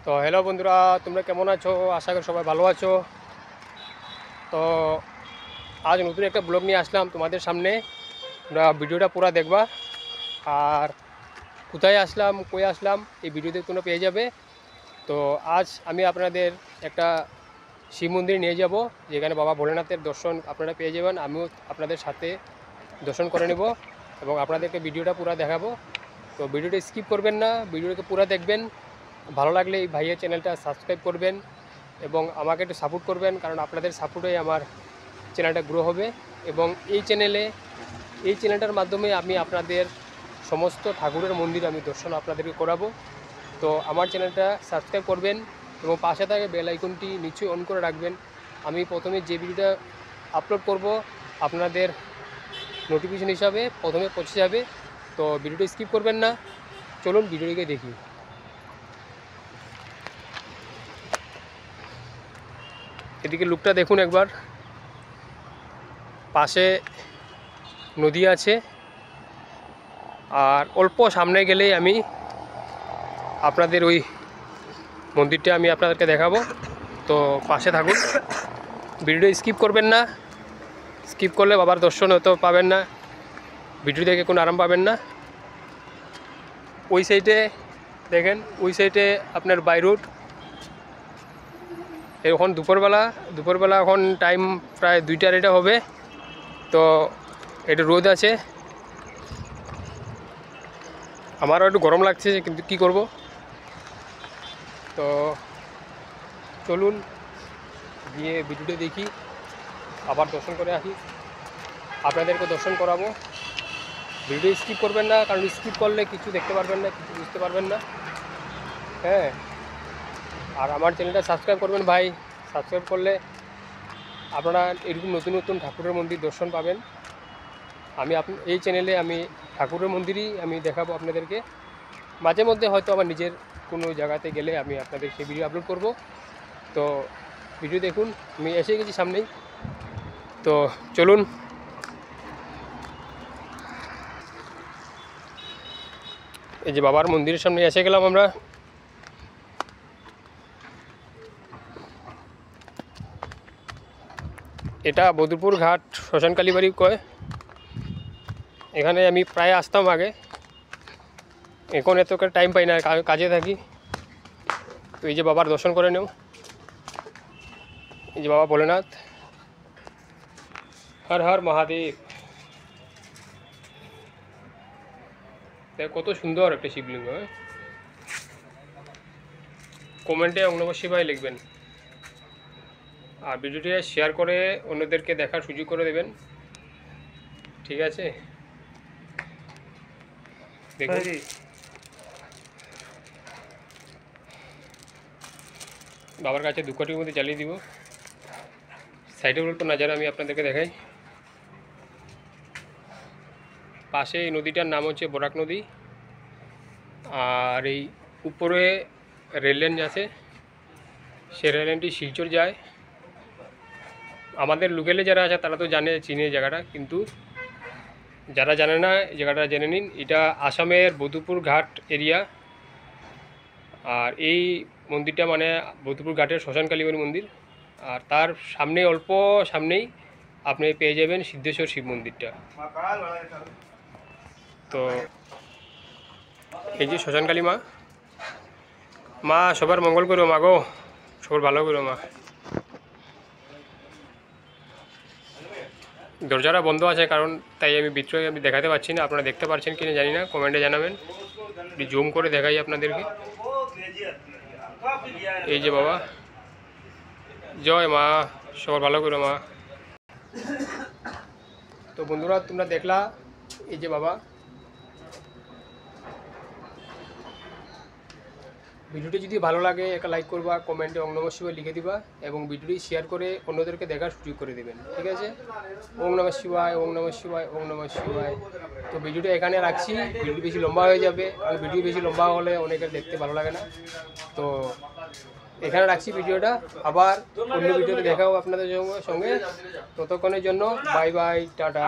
তো হ্যালো বন্ধুরা, তোমরা কেমন আছো? আশা করি সবাই ভালো আছো। তো আজ নতুন একটা ব্লগ নিয়ে আসলাম তোমাদের সামনে। তোমরা ভিডিওটা পুরো দেখবা, আর কোথায় আসলাম কই আসলাম এই ভিডিওতে তোমরা পেয়ে যাবে। তো আজ আমি আপনাদের একটা শিব মন্দির নিয়ে যাব, যেখানে বাবা ভোলেনাথের দর্শন আপনারা পেয়ে যাবেন। আমিও আপনাদের সাথে দর্শন করে নেব এবং আপনাদেরকে ভিডিওটা পুরো দেখাবো। তো ভিডিওটা স্কিপ করবেন না, ভিডিওটাকে পুরো দেখবেন। ভালো লাগলে এই ভাইয়ের চ্যানেলটা সাবস্ক্রাইব করবেন এবং আমাকে একটু সাপোর্ট করবেন, কারণ আপনাদের সাপোর্টেই আমার চ্যানেলটা গ্রো হবে। এবং এই চ্যানেলটার মাধ্যমে আমি আপনাদের সমস্ত ঠাকুরের মন্দির আমি দর্শন আপনাদেরকে করাবো। তো আমার চ্যানেলটা সাবস্ক্রাইব করবেন এবং পাশে থাকে বেল আইকনটি নিচে অন করে রাখবেন। আমি প্রথমে যে ভিডিওটা আপলোড করব আপনাদের নোটিফিকেশন হিসাবে প্রথমে পৌঁছে যাবে। তো ভিডিওটা স্কিপ করবেন না, চলুন ভিডিওটিকে দেখি। এদিকে লুকটা দেখুন একবার, পাশে নদী আছে, আর অল্প সামনে গেলেই আমি আপনাদের ওই মন্দিরটা আমি আপনাদেরকে দেখাবো। তো পাশে থাকুন, ভিডিওটা স্কিপ করবেন না। স্কিপ করলে বাবার দর্শন হয়তো পাবেন না, ভিডিও দেখে কোনো আরাম পাবেন না। ওই সাইডে দেখেন, ওই সাইডে আপনার বাই রোড। এখন দুপুরবেলা এখন টাইম প্রায় 2টা হবে। তো এটা রোদ আছে, আমারও একটু গরম লাগছে, কিন্তু কি করব। তো চলুন গিয়ে ভিডিওটা দেখি, আবার দর্শন করে আসি, আপনাদেরকে দর্শন করাবো। ভিডিও স্কিপ করবেন না, কারণ স্কিপ করলে কিছু দেখতে পারবেন না, কিছু বুঝতে পারবেন না। হ্যাঁ, আর আমার চ্যানেলটা সাবস্ক্রাইব করবেন ভাই। সাবস্ক্রাইব করলে আপনারা এরকম নতুন নতুন ঠাকুরের মন্দির দর্শন পাবেন। এই চ্যানেলে আমি ঠাকুরের মন্দিরই আমি দেখাবো আপনাদেরকে। মাঝে মধ্যে হয়তো আমার নিজের কোনো জায়গাতে গেলে আমি আপনাদের সেই ভিডিও আপলোড করব। তো ভিডিও দেখুন, আমি এসে গেছি সামনেই। তো চলুন, এই যে বাবার মন্দিরের সামনে এসে গেলাম আমরা। এটা বদরপুর ঘাট শ্মশান কালীবাড়ি কয়। এখানে আমি প্রায় আসতাম আগে, এখন এত টাইম পাই না, কাজে থাকি। তো এই যে বাবার দর্শন করে নেও, এই যে বাবা ভোলেনাথ, হর হর মহাদেব। কত সুন্দর একটা শিবলিঙ্গ। কমেন্টে ওম নমঃ শিবায় লিখবেন, আর ভিডিওটি শেয়ার করে অন্যদেরকে দেখার সুযোগ করে দেবেন, ঠিক আছে? দেখুন, বাবার কাছে 2 কোটির মধ্যে জ্বালিয়ে দিব। সাইডের অল্প নজারা আমি আপনাদেরকে দেখাই। পাশে এই নদীটার নাম হচ্ছে বরাক নদী, আর এই উপরে রেললাইন আছে, সে রেললাইনটি শিলচর যায়। আমাদের লোকালে যারা আছে তারা তো চিনে জায়গাটা, কিন্তু যারা জানে না এই জায়গাটা জেনে নিন। এটা আসামের বদরপুর ঘাট এরিয়া, আর এই মন্দিরটা মানে বদরপুর ঘাটের শ্মশান কালীবাড়ি মন্দির। আর তার সামনে অল্প সামনেই আপনি পেয়ে যাবেন সিদ্ধেশ্বর শিব মন্দিরটা। তো এই যে শ্মশান কালী মা, মা সবার মঙ্গল করো, মা গো সবার ভালো করো মা। দরজাটা বন্ধ আছে, কারণ তাই আমি ভিতরে দেখাতে পারছি না। আপনারা দেখতে পাচ্ছেন কিনা জানি না, কমেন্টে জানাবেন। জুম করে দেখাই আপনাদেরকে। এই যে বাবা, জয় মা, সবার ভালো করো মা। তো বন্ধুরা, তোমরা দেখলা এই যে বাবা। ভিডিওটি যদি ভালো লাগে একটা লাইক করবা, কমেন্টে ওম নমঃ শিবায় লিখে দিবা এবং ভিডিওটি শেয়ার করে অন্যদেরকে দেখার সুযোগ করে দেবেন, ঠিক আছে? ওম নমঃ শিবায়, ওম নমঃ শিবায়, ওম নমঃ শিবায়। তো ভিডিওটা এখানে রাখছি, ভিডিওটি বেশি লম্বা হয়ে যাবে, আর ভিডিও বেশি লম্বা হলে অনেকের দেখতে ভালো লাগে না। তো এখানে রাখছি ভিডিওটা, আবার অন্য ভিডিওতে দেখা হবে আপনাদের সঙ্গে। ততক্ষণের জন্য বাই বাই, টাটা।